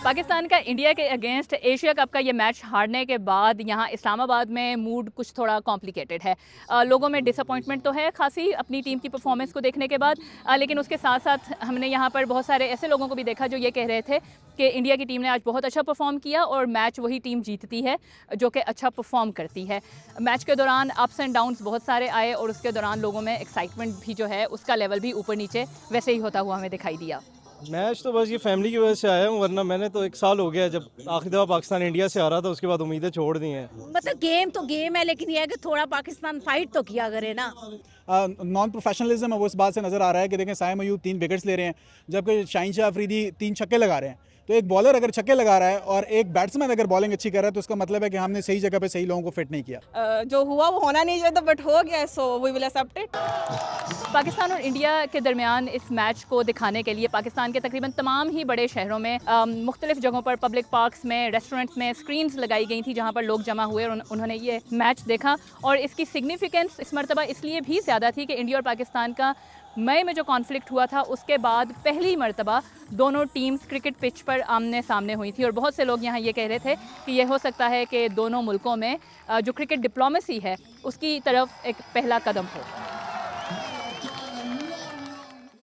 पाकिस्तान का इंडिया के against Asia cup का ये मैच हारने के बाद यहाँ इस्लामाबाद में मूड कुछ थोड़ा कॉम्प्लिकेटेड है। लोगों में डिसअपॉइंटमेंट तो है खासी अपनी टीम की परफॉर्मेंस को देखने के बाद, लेकिन उसके साथ साथ हमने यहाँ पर बहुत सारे ऐसे लोगों को भी देखा जो ये कह रहे थे कि इंडिया की टीम ने आज बहुत अच्छा परफॉर्म किया और मैच वही टीम जीतती है जो कि अच्छा परफॉर्म करती है। मैच के दौरान अप्स एंड डाउन्स बहुत सारे आए और उसके दौरान लोगों में एक्साइटमेंट भी जो है उसका लेवल भी ऊपर नीचे वैसे ही होता हुआ हमें दिखाई दिया। मैच तो बस ये फैमिली की वजह से आया हूँ, वरना मैंने तो 1 साल हो गया जब आखिरी दफ़ा पाकिस्तान इंडिया से हारा था, उसके बाद उम्मीदें छोड़ दी हैं। मतलब गेम तो गेम है, लेकिन ये है कि थोड़ा पाकिस्तान फाइट तो किया करे ना। नॉन प्रोफेशनलिज्म वो इस बात से नज़र आ रहा है कि देखें साइम अयूब 3 विकेट्स ले रहे हैं जबकि शाहीन शाह अफरीदी 3 छक्के लगा रहे हैं। तो एक बॉलर अगर छक्के लगा रहा है और एक बैट्समैन अगर बॉलिंग अच्छी कर रहा है तो उसका मतलब है कि हमने सही जगह पे सही लोगों को फिट नहीं किया। जो हुआ वो होना नहीं चाहिए, बट हो गया, so we will accept it. Pakistan और इंडिया के दरमियान इस मैच को दिखाने के लिए पाकिस्तान के तकरीबन तमाम ही बड़े शहरों में मुख्तलिफ जगहों पर पब्लिक पार्क्स में, रेस्टोरेंट्स में स्क्रीन्स लगाई गई थी जहां पर लोग जमा हुए और उन्होंने ये मैच देखा। और इसकी सिग्निफिकेंस इस मरतबा इसलिए भी ज़्यादा थी कि इंडिया और पाकिस्तान का मई में जो कॉन्फ्लिक्ट हुआ था उसके बाद पहली मरतबा दोनों टीम्स क्रिकेट पिच पर आमने सामने हुई थी। और बहुत से लोग यहाँ ये कह रहे थे कि ये हो सकता है कि दोनों मुल्कों में जो क्रिकेट डिप्लोमेसी है उसकी तरफ एक पहला कदम हो।